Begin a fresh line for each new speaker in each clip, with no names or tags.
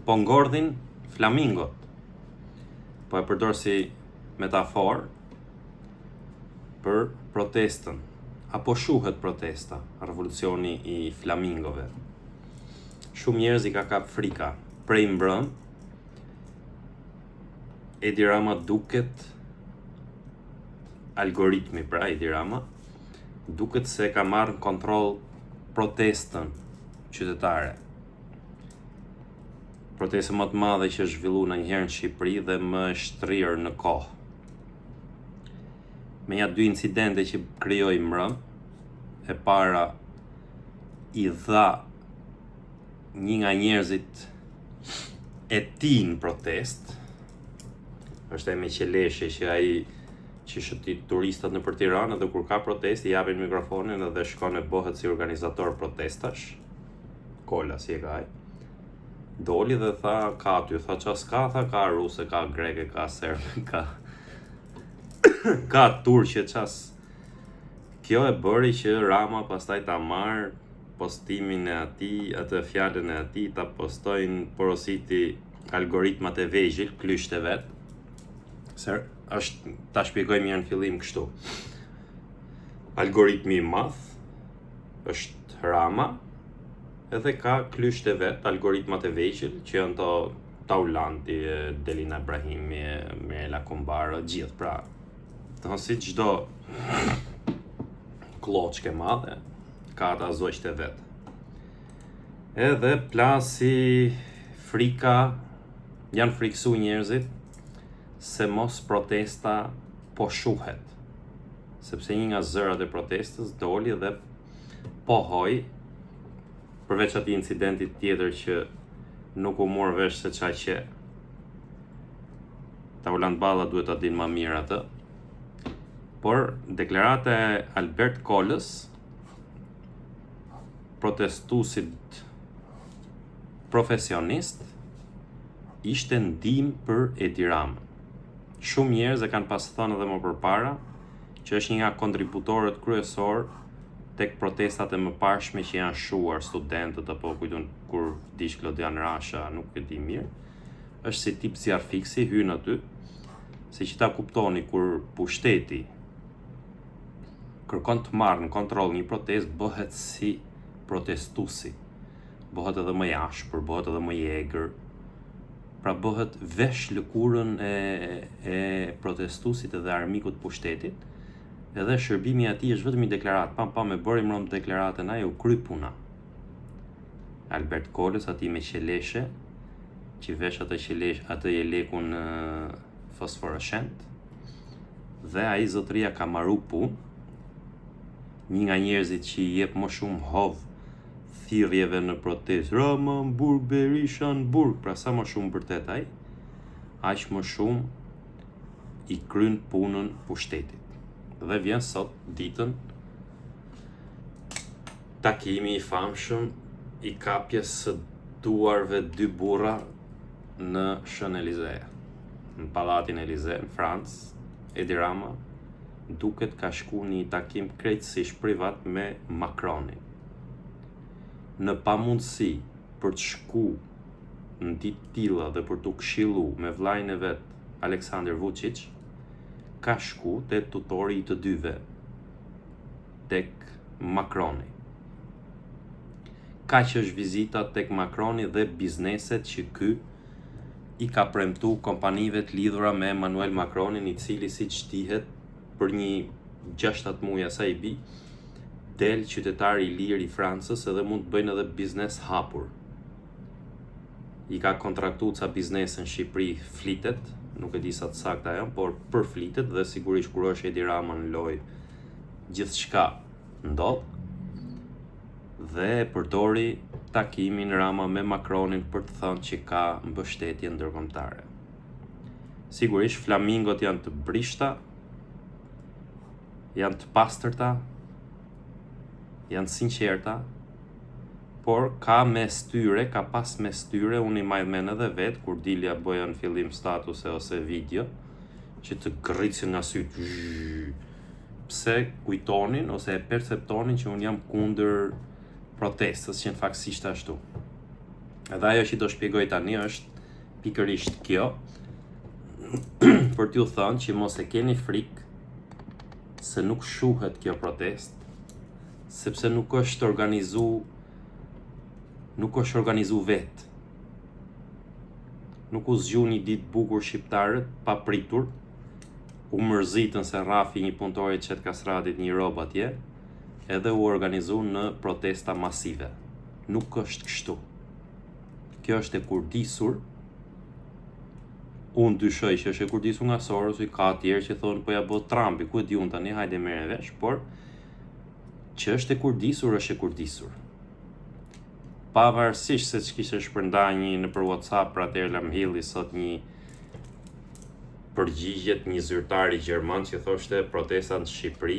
po ngordhin flamingot. Po e përdor si metafor për protestën, apo shuhet protesta, revolucioni I flamingove. Shumë njerëz I ka kap frika. Prej mbrëm, Edi Rama duket algoritmi pra Edi Rama duket se ka marrë në kontroll protestën qytetare. Protestë më të madhe që është zhvilluar ndonjëherë në Shqipëri dhe më e shtrirë në kohë. Me ja 2 incidente që krijoi mbrëm, e para I dha një nga njerëzit e tij në protestë, është ai me qeleshe që ai që shëti turistat në për Tiranë dhe kur ka protestë I japin mikrofonin dhe shkon e bëhet si organizator protestash. Kola si e ka ai. Doli dhe tha ka aty, tha ças ka, tha ka ruse, ka greke, ka serbe, ka turqe ças. Kjo e bëri që Rama pastaj ta marr postimin e atij, atë fjalën e atij ta postojnë porositi algoritmat e vegjël, klysht e vet. Se është ta shpjegoj mirë në fillim kështu. Algoritmi I madh është Rama, edhe ka klysht e vet, algoritmat e vegjël, që janë to Taulanti, Delina Ibrahimi, Mirela Kumbara, gjithë pra. Do si çdo kloçke madhe ka ata zogjt e vet. Edhe plasi frika, janë friksu njerëzit se mos protesta po shuhet. Sepse një nga zërat e protestës doli dhe pohoi, përveç atij incidentit tjetër që nuk u mor vesh se qa që Taulant Balla duhet ta dinë më mirë atë. Por deklarata e Albert Kolës, protestuesit profesionist, ishte ndihmë për Edi Ramën. Shumë njerëz e kanë pas thënë edhe më përpara që është një nga kontributorët kryesor tek protestat e mëparshme që janë shuar studentët apo kujtun kur dish Klodian Rasha, nuk e di mirë. Është si tip zjarfiksi, hyn aty, se që ta kuptoni kur pushteti kërkon të marrë në kontroll një protestë, bëhet si protestuesi. Bëhet edhe më I ashpër, bëhet edhe më I egër. Pra bëhet vesh lëkurën e protestuesit edhe armikut pushtetit. Edhe shërbimi I atij është vetëm I deklarat, pam e bëri mbrëm deklaratën ai u kry puna. Albert Kolës atij me qeleshe, që vesh atë jelekun fosforeshent, dhe ai zotëria ka marru punë. Një nga njerëzit që I jep më shumë hov thirrjeve në protestë, Rama në burg, Berisha në burg, pra sa më shumë vërtet ai, aq më shumë I kryen punën pushtetit. Dhe vjen sot ditën takimi I famshëm I kapjes së duarve 2 burra në Shën Elize, në Pallatin Elize, në Francë. Edi Rama duket ka shku një takim krejtësisht privat me Macronin. Në pamundësi për të shku në ditë tilla dhe për të këshillu me vllajën e vet Aleksandar Vučić, ka shku te tutori I të dyve, tek Macroni. Kaq është vizita tek Macroni dhe bizneset që ky I ka premtu kompanive të lidhura me Emmanuel Macronin, I cili siç dihet për një 6-7 muaj sa I bi, del qytetari I lirë I Francës edhe mund të bëjnë edhe biznes hapur. I ka kontraktuar ca biznes në Shqipëri flitet, nuk e di sa të sakta janë, por për flitet dhe sigurisht kur është Edi Rama në lojë gjithçka ndodh. Dhe përdori takimin Rama me Macronin për të thënë që ka mbështetje ndërkombëtare. Sigurisht flamingot janë të brishta, janë të pastërta, janë sinqerta, por ka mes tyre, ka pas mes tyre, unë I maj men edhe vetë, kur dilja bëja në fillim statuse ose video, që të gricin nga sytë, pse kujtonin ose e perceptonin që unë jam kundër protestës, që në faktësisht ashtu. Edhe ajo që do shpjegoj tani është pikërisht kjo, për t'ju thënë që mos e keni frikë se nuk shuhet kjo protest, sepse nuk është organizu vetë. Nuk u zgju një ditë bukur shqiptarët pa pritur, u mërzitën se rrafi një punëtori qetë Kastradit një robë atje, edhe u organizu në protesta masive. Nuk është kështu. Kjo është e kurdisur. Unë dyshoj që është e kurdisur nga Soros, ka tjerë që thonë po ja bë Trumpi, ku e di unë tani, hajde merre vesh, por që është e kurdisur, është e kurdisur. Pavarësisht se ç'kishte shpërndar një nëpër WhatsApp për atëherë Lamhilli sot një përgjigjet një zyrtar i gjerman që thoshte protestat në Shqipëri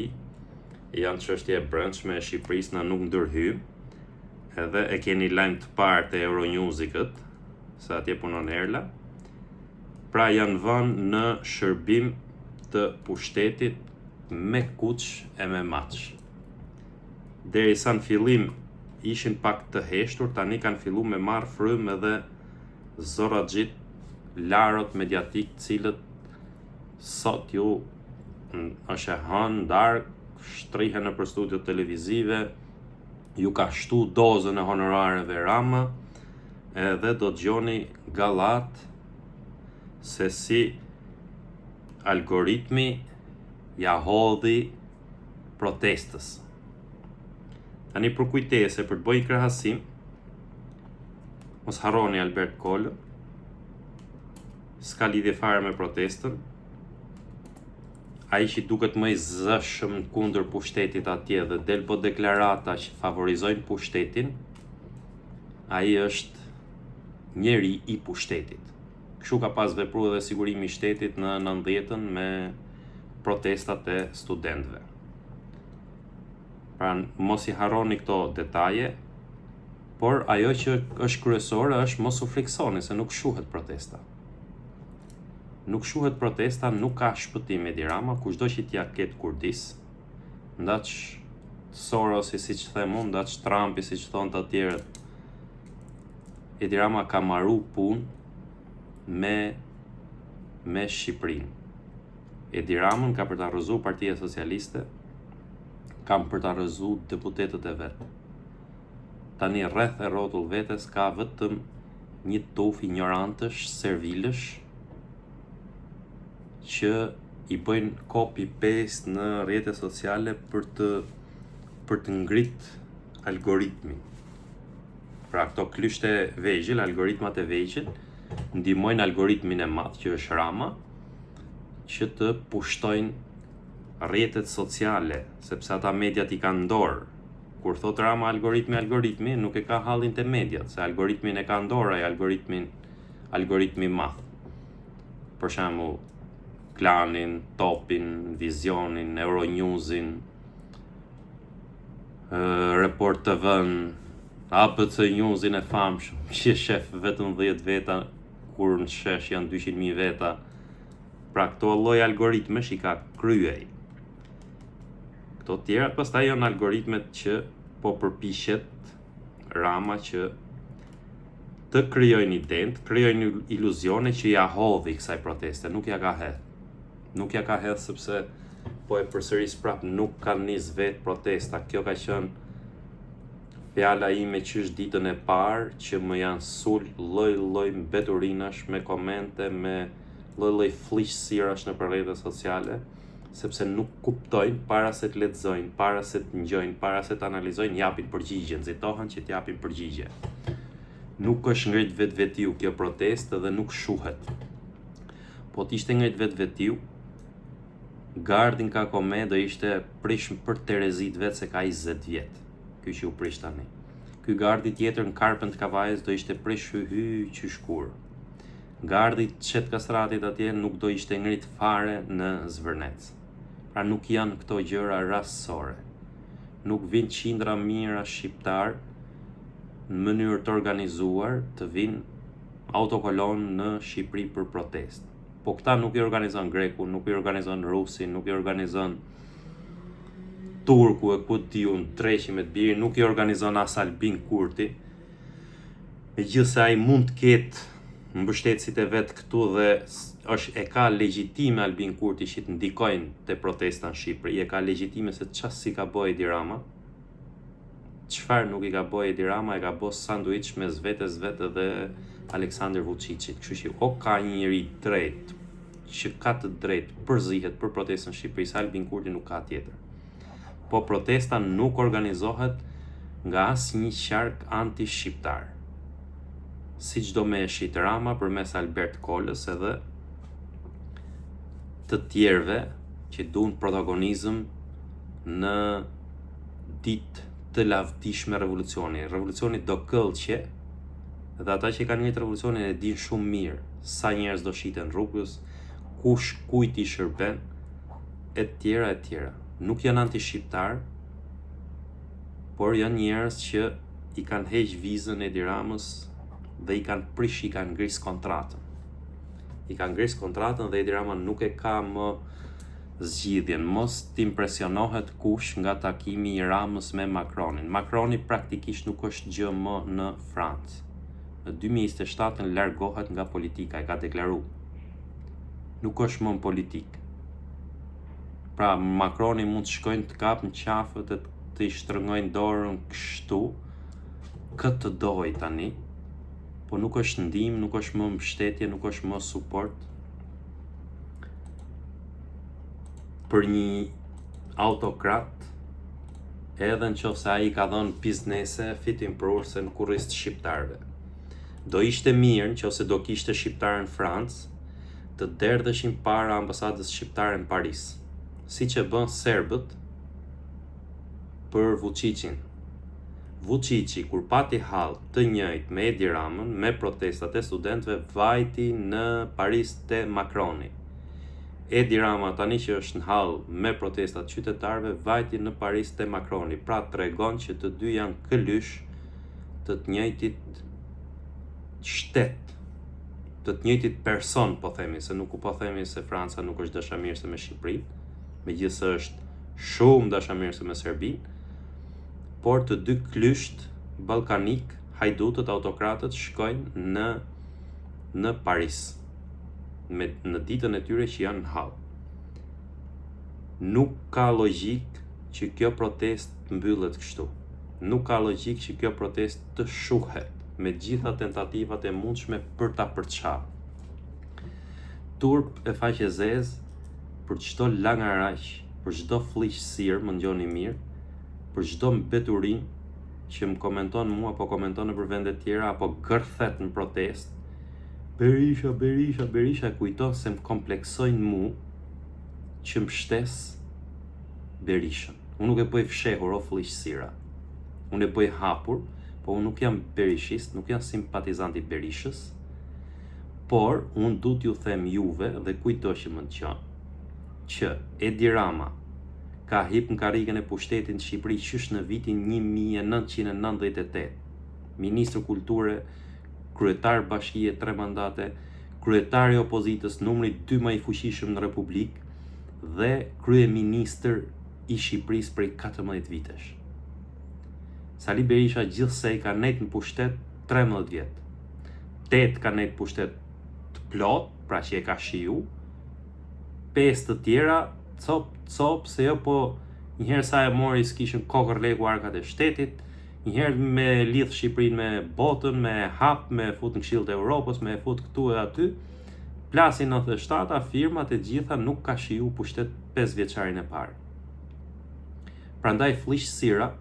janë çështje e brendshme e Shqipërisë, na nuk ndërhyjmë. Edhe e keni lajm të parë te Euronews-i kët, se atje punon Erla. Pra janë vënë në shërbim të pushtetit me kuç e me maç. Derisa në fillim ishin pak të heshtur, tani kanë filluar me marr frymë edhe zorraxhit, larot mediatik, cilët sot ju është e hënë darkë, shtrihen nëpër studio televizive, ju ka shtu dozën e honorareve Rama, edhe do dëgjoni gallat se si algoritmi ja hodhi protestës. Tani për kujtese, për të bëjë krahasim, mos harroni Albert Kolë, s'ka lidhje fare me protestën. Ai që duket më i zëshëm kundër pushtetit atje dhe del po deklarata që favorizojnë pushtetin, ai është njeri i pushtetit. Kështu ka pas vepruar edhe sigurimi i shtetit në 90-ën me protestat e studentëve. Pra mos i harroni këto detaje, por ajo që është kryesore është mos u friksoni se nuk shuhet protesta. Nuk shuhet protesta, nuk ka shpëtim Edi Rama, kushdo që t'ja ketë kurdis, ndaq Sorosi siç them unë, ndaq Trumpi siç thonë të tjerët. Edi Rama ka marru punë me Shqipërinë. Edi Ramën ka për ta rrëzu Partia Socialiste, kam për ta rrëzu deputetët e vet. Tani rreth e rrotull vetes ka vetëm një tuf ignorantësh, servilësh, që i bëjnë copy-paste në rrjetet sociale për të ngrit algoritmin. Pra këto klyshte vegjël, algoritmat e vegjël, ndihmojnë algoritmin e madh që është Rama, që të pushtojnë rrjetet sociale, sepse ata mediat i kanë dorë. Kur thot Rama algoritmi, nuk e ka hallin te mediat, se algoritmin e ka dorë ai algoritmi madh. Për shembull, Klanin, Topin, Vizionin, Euronewsin, Report TV-n, APC Newsin e famshëm, që shef vetëm 10 veta, kur në shesh janë 200.000 veta. Pra këto lloj algoritmesh i ka kryej. Këto tjerat pastaj janë algoritmet që po përpiqet Rama që të krijojnë ident, krijojnë iluzione që ja hodhi kësaj proteste, nuk ja ka hedh. Nuk ja ka hedh sepse po e përsëris prap, nuk ka nis vet protesta. Kjo ka qenë fjala ime qysh ditën e parë që më janë sul lloj mbeturinash me komente, me lloj fliqësirash në rrjetet sociale, sepse nuk kuptojnë para se të lexojnë, para se të ngjojnë, para se të analizojnë, japin përgjigje, nxitohen që të japin përgjigje. Nuk është ngrit vetvetiu kjo protestë dhe nuk shuhet. Po t'ishte ngrit vetvetiu, Gardin ka kome do ishte prishmë për Terezit vetë se ka 20 vjet. Ky që u prish tani. Ky gardi tjetër në Karpën të Kavajës do ishte prish hy që shkur. Gardi qet Kastratit atje nuk do ishte ngrit fare në Zvërnec. Pra nuk janë këto gjëra rastësore. Nuk vinë qindra mijëra shqiptar në mënyrë të organizuar të vinë autokolon në Shqipëri për protestë. Po këta nuk i organizon Greku, nuk i organizon Rusi, nuk i organizon Turku e ku diun, Treqi me të biri, nuk i organizon as Albin Kurti. Megjithëse ai mund të ketë mbështetësit e vet këtu dhe e ka legjitime Albin Kurti që të ndikojnë te protesta në Shqipëri, e ka legjitime se çfarë si ka bëj Edi Rama. Çfarë nuk i ka bëj Edi Rama, e ka bë sanduiç mes vetes vetë dhe Aleksandar Vučićit. Kështu që o ka një njeri drejt që ka të drejtë përzihet për protestën në Shqipëri, sa Albin Kurti nuk ka tjetër. Po protesta nuk organizohet nga asnjë qark anti-shqiptar. Siç do me shit Rama përmes Albert Kolës edhe të tjerëve që duan protagonizëm në ditë të lavdishme revolucioni. Revolucioni do këllqe dhe ata që kanë një revolucionin e din shumë mirë sa njerëz do shiten rrugës, kush kujt i shërben, e tjera e tjera. Nuk janë anti-shqiptar, por janë njerëz që i kanë heq vizën Edi Ramës dhe i kanë prish, i kanë ngris kontratën. I kanë ngris kontratën dhe Edi Rama nuk e ka më zgjidhjen. Mos t'impresionohet kush nga takimi i Ramës me Macronin. Macroni praktikisht nuk është gjë më në Francë. Në 2027 largohet nga politika, e ka deklaruar. Nuk është më në politikë. Pra Macroni mund të shkojnë të kapë në qafët e të i shtrëngojnë dorën kështu, këtë doj tani, po nuk është ndihmë, nuk është më mbështetje, nuk është më suport për një autokrat, edhe nëse ai ka dhënë biznese fitim prurse në kurriz të shqiptarëve. Do ishte mirë nëse do kishte shqiptarë në Francë të derdheshin para ambasadës shqiptare në Paris, siç e bën serbët për Vučićin. Vučići kur pati hall të njëjtë me Edi Ramën, me protestat e studentëve, vajti në Paris te Macroni. Edi Rama tani që është në hall me protestat qytetarëve, vajti në Paris te Macroni. Pra tregon që të dy janë këlysh të njëjtit shtet, të njëjtit person, po themi, se nuk po themi se Franca nuk është dashamirëse me Shqipërinë, megjithëse është shumë dashamirëse me Serbinë, por të dy klysht ballkanik, hajdutët, autokratët shkojnë në Paris në ditën e tyre që janë në hall. Nuk ka logjik që kjo protestë mbyllet kështu. Nuk ka logjik që kjo protestë të shuhet me gjitha tentativat e mundshme për ta përçarë. Turp e faqe zez për çdo langaraq, për çdo fllihësirë, më ngjoni mirë, për çdo mbeturin që më komenton mua, apo komenton në për vende tjera, apo gërthet në protest, Berisha, kujton se më kompleksojnë mu që më shtes Berishën. Unë nuk e bëj fshehur o fllihësira. Unë e bëj hapur, po unë nuk jam berishist, nuk jam simpatizant i Berishës, por unë du t'ju them juve dhe kujto që më të qonë, që Edi Rama ka hip në karrikën e pushtetit në Shqipëri qysh në vitin 1998. Ministër Kulture, kryetar bashkie 3 mandate, kryetari opozitës numri 2 më i fuqishëm në Republikë dhe kryeministër i Shqipërisë prej 14 vitesh. Sali Berisha gjithsej ka nejt në pushtet 13 vjet. 8 ka nejt pushtet të plot, pra që e ka shiju, 5 të tjera cop, se jo, po njëherë sa e mori s'kishën kokër leku arkat e shtetit, njëherë me lidh Shqipërinë me botën, me hap, me fut në Këshillin e Evropës, me fut këtu e aty. Plasi 97, firmat e gjitha nuk ka shiju pushtet 5 vjeçarin e parë. Prandaj fllihësira,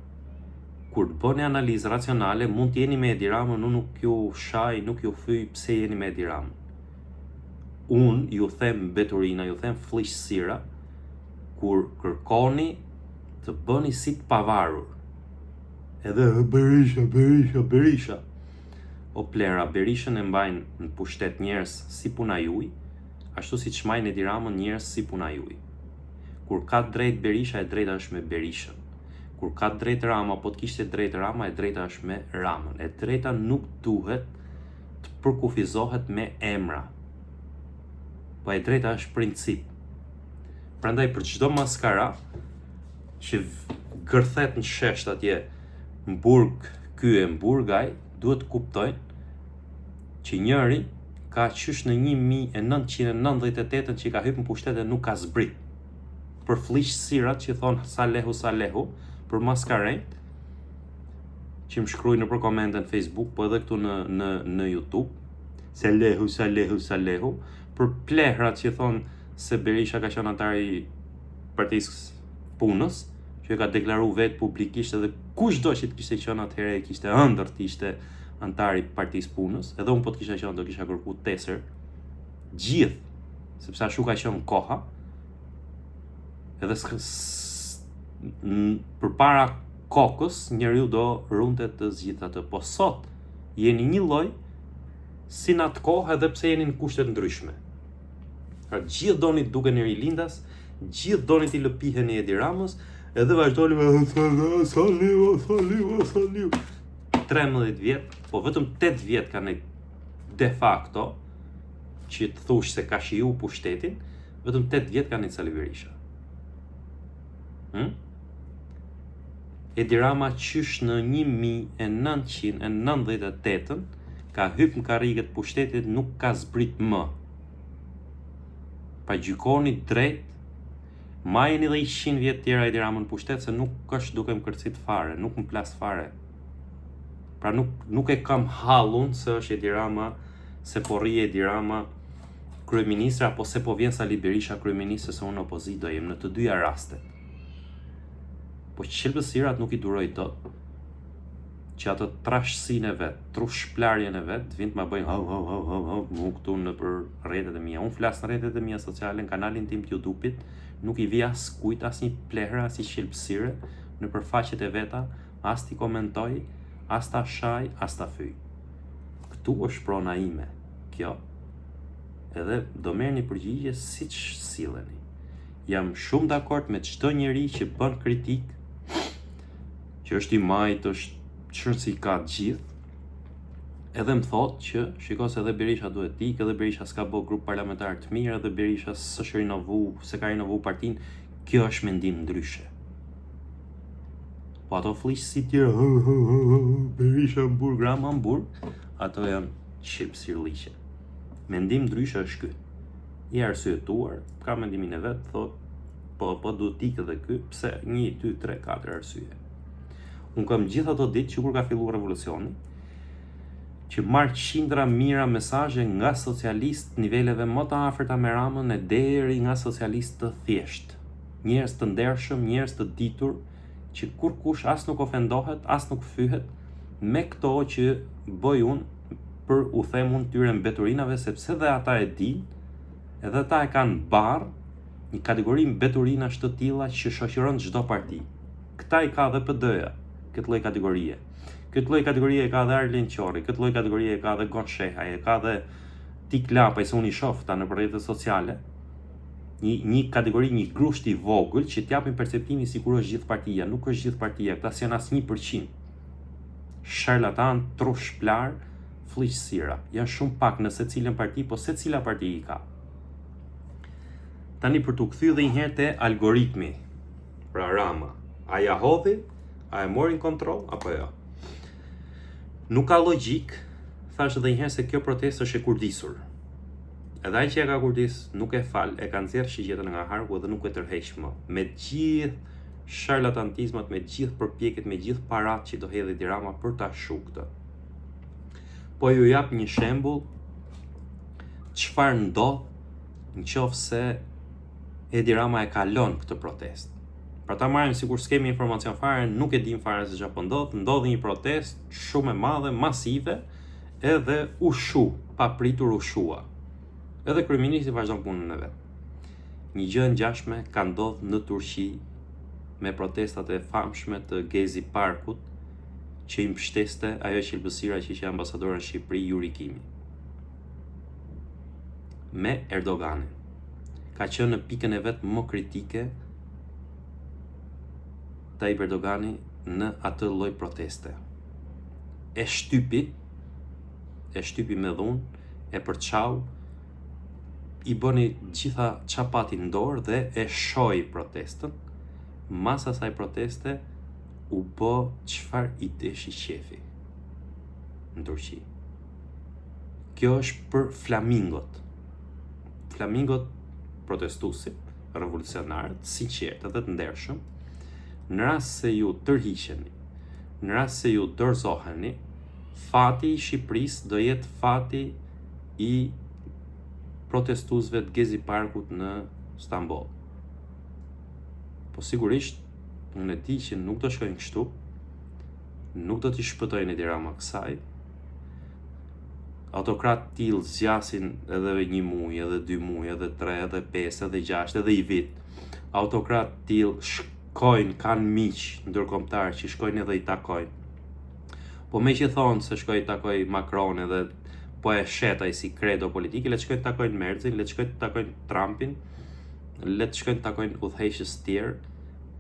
kur të bëni analizë racionale, mund të jeni me Edi Ramën, unë nuk ju shaj, nuk ju fyj pse jeni me Edi Ramën. Unë ju them mbeturina, ju them fllihësira, kur kërkoni të bëni si të pavarur. Edhe Berisha. O plera, Berishën e mbajnë në pushtet njerëz si puna juj, ashtu si që majnë Edi Ramën njerëz si puna juj. Kur ka drejt Berisha, e drejta është me Berishën. Kur ka drejt Rama, po të kishte drejt Rama, e drejta është me Ramën. E drejta nuk duhet të përkufizohet me emra, po e drejta është princip. Prandaj për çdo maskara që gërthet në shesht atje në burg, ky e në burgaj, duhet kuptojnë që njëri ka qysh në 1998 që ka hyrë në pushtet e nuk ka zbrit. Për fliqësirat që thonë Salehu, për maskarejt, që më shkruaj në për komente në Facebook, po edhe këtu në YouTube, Salehu, për plehrat që thonë se Berisha ka qenë antar i Partisë Punës, që ka deklaru vetë publikisht edhe kushdo që të kishte qenë atëherë e kishte ëndër të ishte antar i Partisë Punës, edhe unë po të kisha qenë do kisha kërku tesër gjithë, sepse ashtu ka qenë koha, edhe përpara kokës njeriu do runte të zgjidhte atë, po sot jeni një lloj si në atë kohë edhe pse jeni në kushte të ndryshme. Pra gjithë doni të dukeni rilindas, gjithë doni t'i lëpiheni Edi Ramës, edhe vazhdoni me Saliu. 13 vjet, po vetëm 8 vjet kanë de facto që të thush se ka shiju pushtetin, vetëm 8 vjet kanë Sali Berisha. Edi Rama qysh në 1998 ka hyp në karriget pushtetit nuk ka zbrit më. Pa gjykoni drejt, majeni dhe 100 vjet tjera Edi Ramën pushtet, se nuk është duke më kërcit fare, nuk më plas fare. Pra nuk e kam hallun se është Edi Rama, se po rri Edi Rama kryeministër, apo se po vjen Sali Berisha kryeministër, se unë opozit do jem në të dyja rastet. Po qelbësirat nuk i duroj dot, që ato trashësinë e vet, trushplarjen e vet, vind ma bëjnë mu këtu në për rrjetet e mia. Unë flas në rrjetet e mia sociale, në kanalin tim të YouTube-it, nuk i vi as kujt, as një plehra, as një qelbësire në përfaqet e veta, as t'i komentoj, as ta shaj, as ta fyj. Këtu është prona ime, kjo. Edhe do merrni përgjigje siç silleni. Jam shumë dakord me çdo njeri që bën kritik, që është i majt, është çfarë si ka gjithë, edhe më thotë që shikoj se edhe Berisha duhet t'ik, edhe Berisha s'ka bë grup parlamentar të mirë, edhe Berisha s'është se ka rinovu partinë. Kjo është mendim ndryshe. Po ato fliqë si tjerë, Berisha Hamburg, Rama Hamburg, ato janë shqipësirliqe. Mendim ndryshe është ky. I arsyetuar, ka mendimin e vet, thotë po duhet t'ik edhe ky, pse 1, 2, 3, 4 arsye. Unë kam gjithë ato ditë që kur ka fillu revolucioni, që marrë qindra mira mesazhe nga socialist niveleve më të afërta me Ramën e deri nga socialist të thjesht. Njerëz të ndershëm, njerëz të ditur, që kur kush as nuk ofendohet, as nuk fyhet me këto që bëj unë për u them unë tyre mbeturinave, sepse dhe ata e din, edhe ata e kanë barë një kategori mbeturinash të tilla që shoqëron çdo parti. Këta i ka dhe PD-ja, këtë lloj kategorie. Këtë lloj kategorie e ka dhe Arlen Qori, këtë lloj kategorie e ka dhe Gon Sheha, e ka dhe Tik Lapaj, se unë i shoh ta në rrjetet sociale. Një kategori, një grusht i vogël që t'japin perceptimin sikur është gjithë partia, nuk është gjithë partia, këta janë as 1%. Sharlatan, trushplar, fliqësira. Janë shumë pak në secilën parti, po secila parti i ka. Tani për t'u kthy edhe një herë te algoritmi. Pra Rama, a ja hodhi, a e morin kontroll apo jo? Nuk ka logjik, thash edhe një herë se kjo protestë është e kurdisur. Edhe ai që e ka kurdis nuk e fal, e ka nxjerrë shigjetën nga harku dhe nuk e tërheq më. Me gjithë sharlatantizmat, me gjithë përpjekjet, me gjithë parat që do hedhë Edi Rama për ta shu këtë. Po ju jap një shembull çfarë ndodh nëse Edi Rama e kalon këtë protestë. Pra ta marrim sikur s'kemi informacion fare, nuk e dim fare se çfarë po ndodh, ndodhi një protestë shumë e madhe, masive, edhe papritur ushua. Edhe kryeministri vazhdon punën e vet. Një gjë e ngjashme ka ndodhur në Turqi me protestat e famshme të Gezi Parkut, që i mbështeste ajo qelbësira që ishte ambasadore në Shqipëri, Yuri Kimi. Me Erdoganin. Ka qenë në pikën e vet më kritike Tayyip Erdogani në atë lloj proteste. E shtypi me dhunë, e përçau, i bëni gjitha çapati në dorë dhe e shoi protestën. Mas asaj proteste u bë çfarë i deshi qefi në Turqi. Kjo është për flamingot. Flamingot protestuesit, revolucionarët, sinqertë dhe të ndershëm, në rast se ju tërhiqeni, në rast se ju dorëzoheni, fati i Shqipërisë do jetë fati i protestuesve të Gezi Parkut në Stamboll. Po sigurisht, unë e di që nuk do shkojnë kështu, nuk do t'i shpëtojnë Edi Rama kësaj. Autokrat tillë zgjasin edhe 1 muaj, edhe 2 muaj, edhe 3, edhe 5, edhe 6, edhe i vit. Autokrat tillë shkojnë, kanë miq ndërkombëtar që shkojnë edhe i takojnë. Po me që thonë se shkoj i takoj Macron edhe po e shetaj si kredo politike, le të shkojnë të takojnë Merzin, le të shkojnë të takojnë Trumpin, le të shkojnë të takojnë udhëheqës tjerë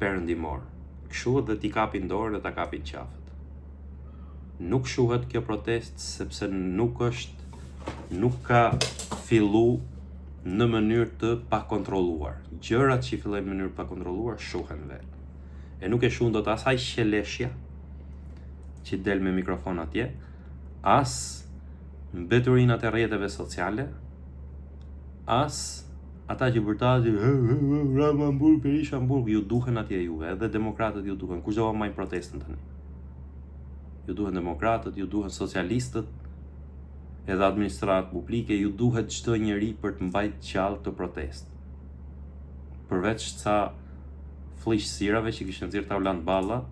perëndimor. Kështu dhe t'i kapin dorën dhe t'a kapin qafët. Nuk shuhet kjo protest sepse nuk ka fillu në mënyrë të pakontrolluar. Gjërat që fillojnë në mënyrë të pakontrolluar shuhen vetë. E nuk e shuhen dot asaj qeleshja që del me mikrofon atje, as mbeturinat e rrjeteve sociale, as ata që vërtatin Rama Hamburg, Berisha Hamburg, ju duhen atje juve, edhe demokratët ju duhen. Kush do ta marrë protestën tani? Ju duhen demokratët, ju duhen socialistët, edhe administratë publike, ju duhet çdo njeri për të mbajtur gjallë të protestë. Përveç ca fllihqësirave që kishin nxjerrë tavlant balla,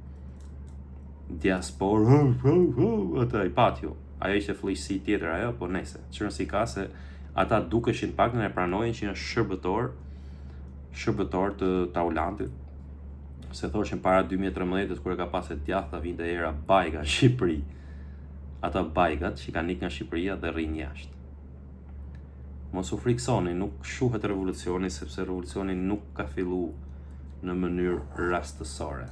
diasporë, ata i patju. Ajo ishte fllihqësi tjetër ajo, po nëse. Çfarë si ka se ata dukeshin paktën e pranojnë që janë shërbëtor të taulantit. Se thoshin para 2013 kur e ka pasur djathta vinte era bajga në Shqipëri. Ata bajgat që kanë ikë nga Shqipëria dhe rrinë jashtë. Mos u friksoni, nuk shuhet revolucioni sepse revolucioni nuk ka filluar në mënyrë rastësore.